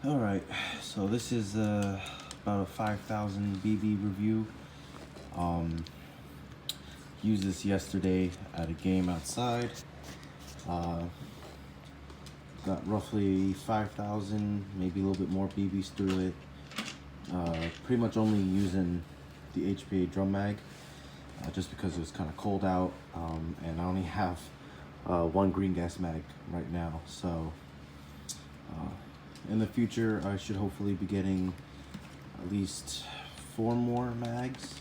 Alright, so this is about a 5,000 BB review. Used this yesterday at a game outside. Got roughly 5,000, maybe a little bit more BBs through it. Pretty much only using the HPA drum mag, just because it was kind of cold out, and I only have one green gas mag right now. So in the future, I should hopefully be getting at least 4 more mags,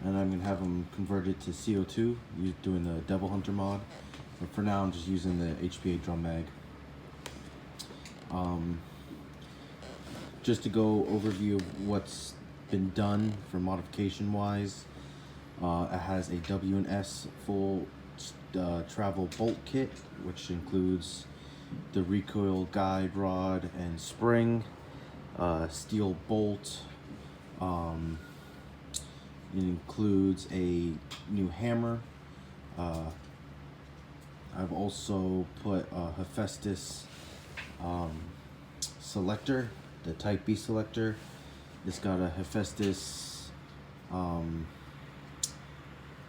and I'm gonna have them converted to CO2, doing the Devil Hunter mod. But for now, I'm just using the HPA drum mag. Just to go overview of what's been done for modification wise, it has a W&S full travel bolt kit, which includes the recoil guide rod and spring, steel bolt. It includes a new hammer. I've also put a Hephaestus selector, the Type B selector. It's got a Hephaestus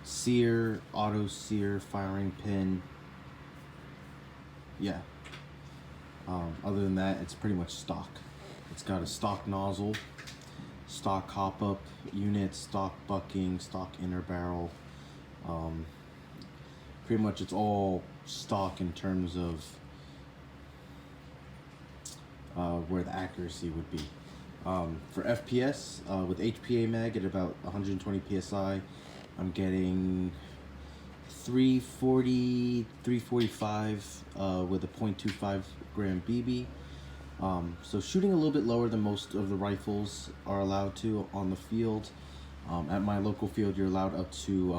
sear, auto sear firing pin. Yeah. Other than that, it's pretty much stock. It's got a stock nozzle, stock hop-up unit, stock bucking, stock inner barrel. Pretty much it's all stock in terms of where the accuracy would be. For FPS, with HPA mag at about 120 PSI, I'm getting 340, 345 with a 0.25 gram BB. So shooting a little bit lower than most of the rifles are allowed to on the field. At my local field, you're allowed up to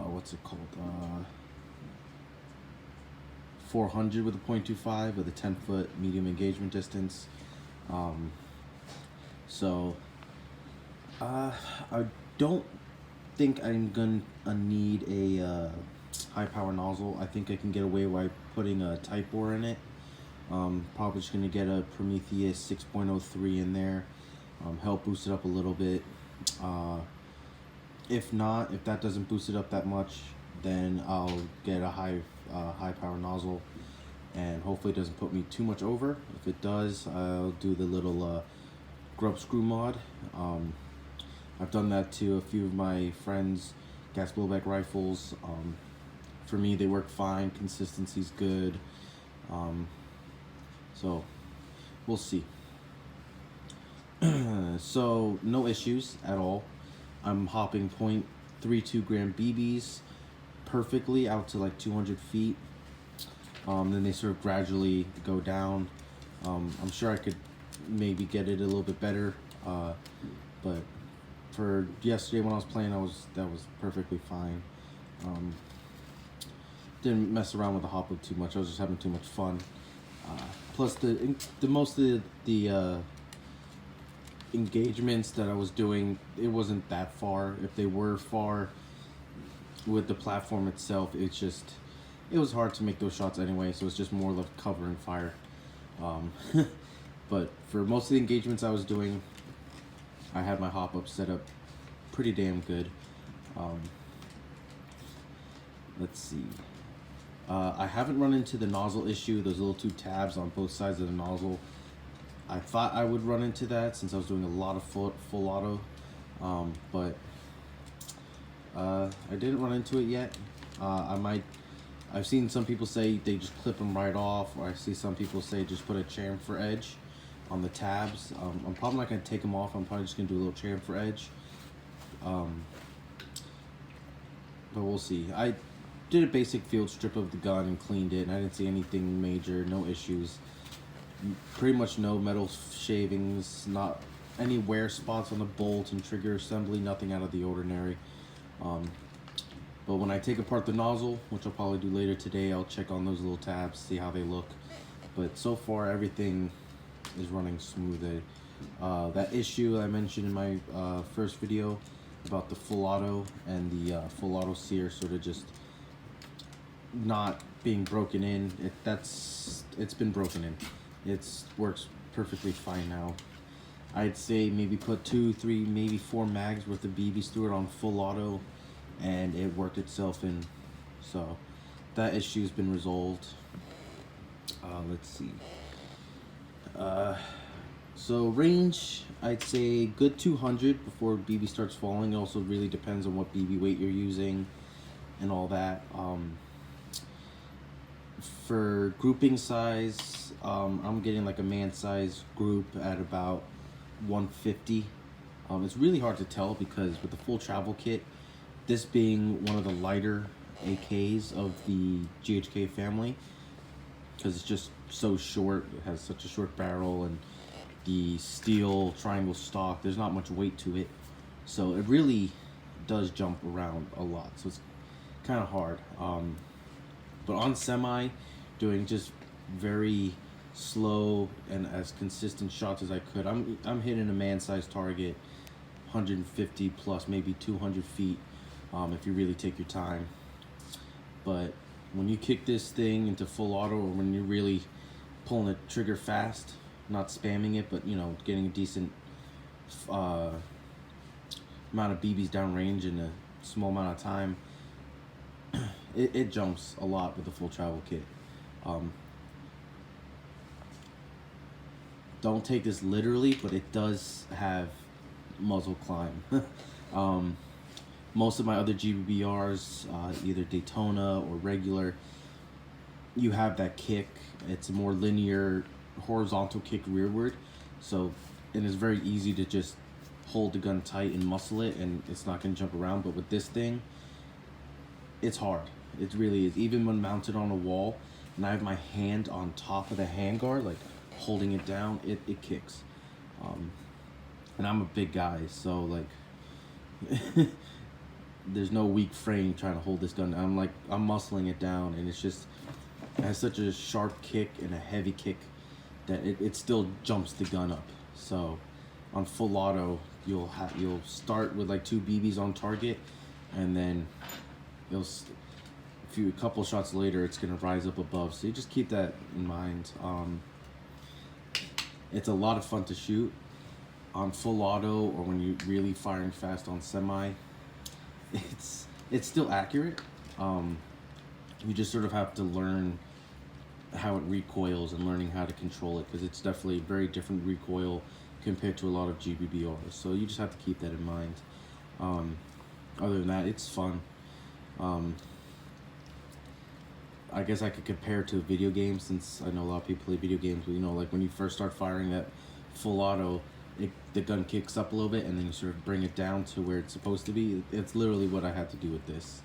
what's it called? 400 with a 0.25 with a 10-foot medium engagement distance. So I don't think I'm gonna need a high power nozzle. I think I can get away by putting a Type bore in it. Probably just gonna get a Prometheus 6.03 in there, help boost it up a little bit. If that doesn't boost it up that much, then I'll get a high power nozzle, and hopefully it doesn't put me too much over. If it does, I'll do the little grub screw mod. I've done that to a few of my friends' gas blowback rifles. For me, they work fine. Consistency's good. So we'll see. So no issues at all. I'm hopping 0.32 gram BBs perfectly out to like 200 feet. Then they sort of gradually go down. I'm sure I could maybe get it a little bit better, but for yesterday when I was playing, that was perfectly fine. Didn't mess around with the hop up too much. I was just having too much fun. Plus the most of the engagements that I was doing, it wasn't that far. If they were far with the platform itself, it was hard to make those shots anyway, so it's just more like cover and fire. But for most of the engagements I was doing, I had my hop up set up pretty damn good. Let's see. I haven't run into the nozzle issue, those little 2 tabs on both sides of the nozzle. I thought I would run into that since I was doing a lot of full auto, but I didn't run into it yet. I've seen some people say they just clip them right off, or I see some people say just put a chamfer edge on the tabs. I'm probably not going to take them off. I'm probably just going to do a little chamfer edge. But we'll see. I did a basic field strip of the gun and cleaned it, and I didn't see anything major, no issues. Pretty much no metal shavings, not any wear spots on the bolt and trigger assembly, nothing out of the ordinary. But when I take apart the nozzle, which I'll probably do later today, I'll check on those little tabs, see how they look. But so far, everything is running smooth. That issue I mentioned in my first video about the full auto and the full auto sear sort of just not being broken in. It's been broken in. Works perfectly fine now. I'd say maybe put 2, 3, maybe 4 mags worth of BB Stewart on full auto, and it worked itself in. So that issue's been resolved. Let's see. So range, I'd say good 200 before BB starts falling. It also really depends on what BB weight you're using and all that. For grouping size, I'm getting like a man size group at about 150. It's really hard to tell because with the full travel kit, this being one of the lighter AKs of the GHK family, because it's just so short, it has such a short barrel, and the steel triangle stock, there's not much weight to it, so it really does jump around a lot, so it's kind of hard. But on semi, doing just very slow and as consistent shots as I could, I'm hitting a man-sized target 150 plus, maybe 200 feet, if you really take your time. But when you kick this thing into full auto, or when you're really pulling the trigger fast, not spamming it, but you know, getting a decent amount of BBs downrange in a small amount of time, it jumps a lot with the full travel kit. Don't take this literally, but it does have muzzle climb. Most of my other GBBRs, either Daytona or regular, you have that kick. It's a more linear horizontal kick rearward, so it is very easy to just hold the gun tight and muscle it, and it's not going to jump around. But with this thing, it's hard. It really is. Even when mounted on a wall and I have my hand on top of the handguard, like holding it down, it kicks. And I'm a big guy, so like there's no weak frame trying to hold this gun. I'm muscling it down, and it has such a sharp kick and a heavy kick that it still jumps the gun up. So on full auto, you'll start with like 2 BBs on target, and then a couple shots later, it's gonna rise up above. So you just keep that in mind. It's a lot of fun to shoot on full auto, or when you're really firing fast on semi. It's still accurate. You just sort of have to learn how it recoils and learning how to control it, because it's definitely a very different recoil compared to a lot of GBBRs. So you just have to keep that in mind. Other than that, it's fun. I guess I could compare it to a video game, since I know a lot of people play video games, but you know, like when you first start firing that full auto, the gun kicks up a little bit, and then you sort of bring it down to where it's supposed to be. It's literally what I had to do with this.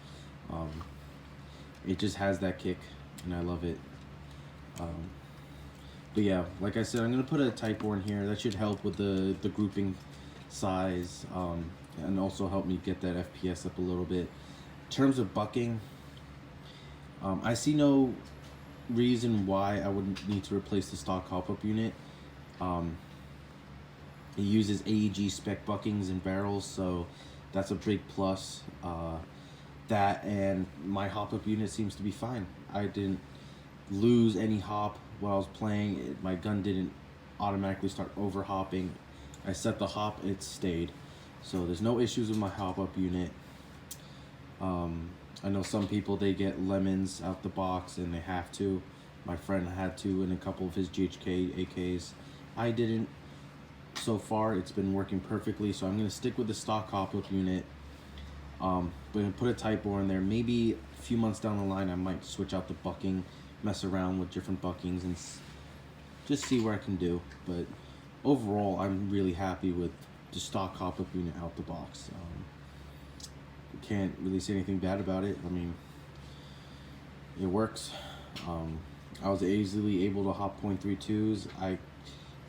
It just has that kick, and I love it. But yeah, like I said, I'm gonna put a type bore in here. That should help with the grouping size, and also help me get that FPS up a little bit. In terms of bucking, I see no reason why I wouldn't need to replace the stock hop-up unit. It uses AEG spec buckings and barrels, so that's a big plus. That and my hop-up unit seems to be fine. I didn't lose any hop while I was playing. My gun didn't automatically start over-hopping. I set the hop, it stayed. So there's no issues with my hop-up unit. I know some people, they get lemons out the box and they have to. My friend had to in a couple of his GHK AKs. I didn't. So far, it's been working perfectly, so I'm going to stick with the stock hop-up unit. But put a type bore in there. Maybe a few months down the line, I might switch out the bucking, mess around with different buckings, and just see where I can do. But overall, I'm really happy with the stock hop-up unit out the box. Can't really say anything bad about it. I mean, it works. I was easily able to hop 0.32s.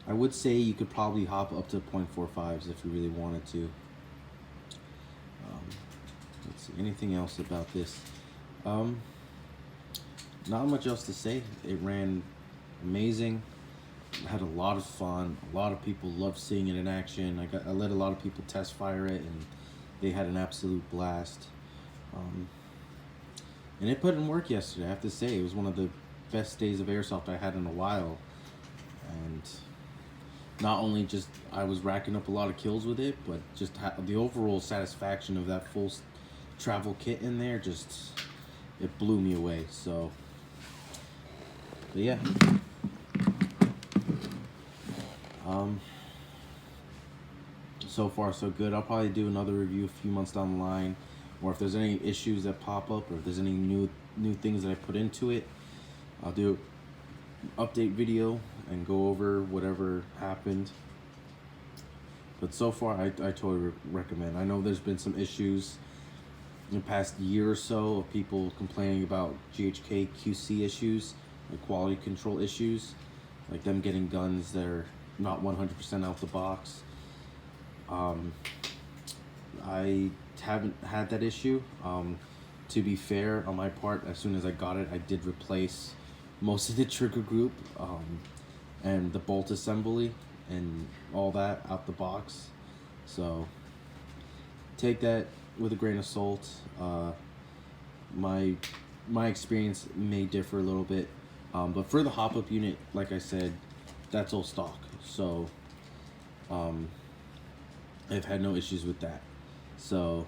I would say you could probably hop up to 0.45s if you really wanted to. Let's see, anything else about this? Not much else to say. It ran amazing. I had a lot of fun. A lot of people loved seeing it in action. I let a lot of people test fire it, and they had an absolute blast. And it put in work yesterday. I have to say, it was one of the best days of airsoft I had in a while. And not only just I was racking up a lot of kills with it, but just the overall satisfaction of that full travel kit in there, just it blew me away. So, but yeah. So far so good. I'll probably do another review a few months down the line, or if there's any issues that pop up, or if there's any new things that I put into it, I'll do an update video and go over whatever happened. But so far, I totally recommend. I know there's been some issues in the past year or so of people complaining about GHK QC issues, like quality control issues, like them getting guns that are not 100% out the box. I haven't had that issue. To be fair, on my part, as soon as I got it, I did replace most of the trigger group and the bolt assembly and all that out the box. So take that with a grain of salt. My experience may differ a little bit, but for the hop-up unit, like I said, that's all stock. So I've had no issues with that. So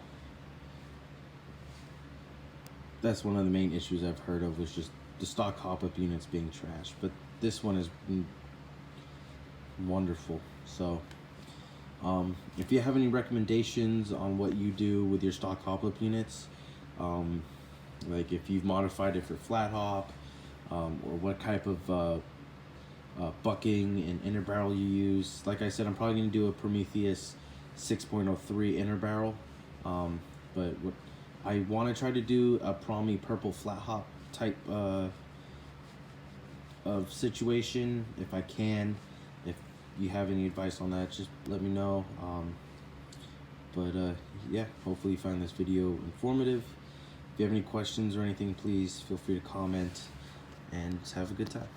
that's one of the main issues I've heard of, was just the stock hop-up units being trashed. But this one has been wonderful. So if you have any recommendations on what you do with your stock hop-up units, like if you've modified it for flat hop, or what type of bucking and inner barrel you use. Like I said, I'm probably going to do a Prometheus 6.03 inner barrel, but what I want to try to do a Promi purple flat hop type of situation if I can. If you have any advice on that, just let me know. Yeah, hopefully you find this video informative. If you have any questions or anything, please feel free to comment, and have a good time.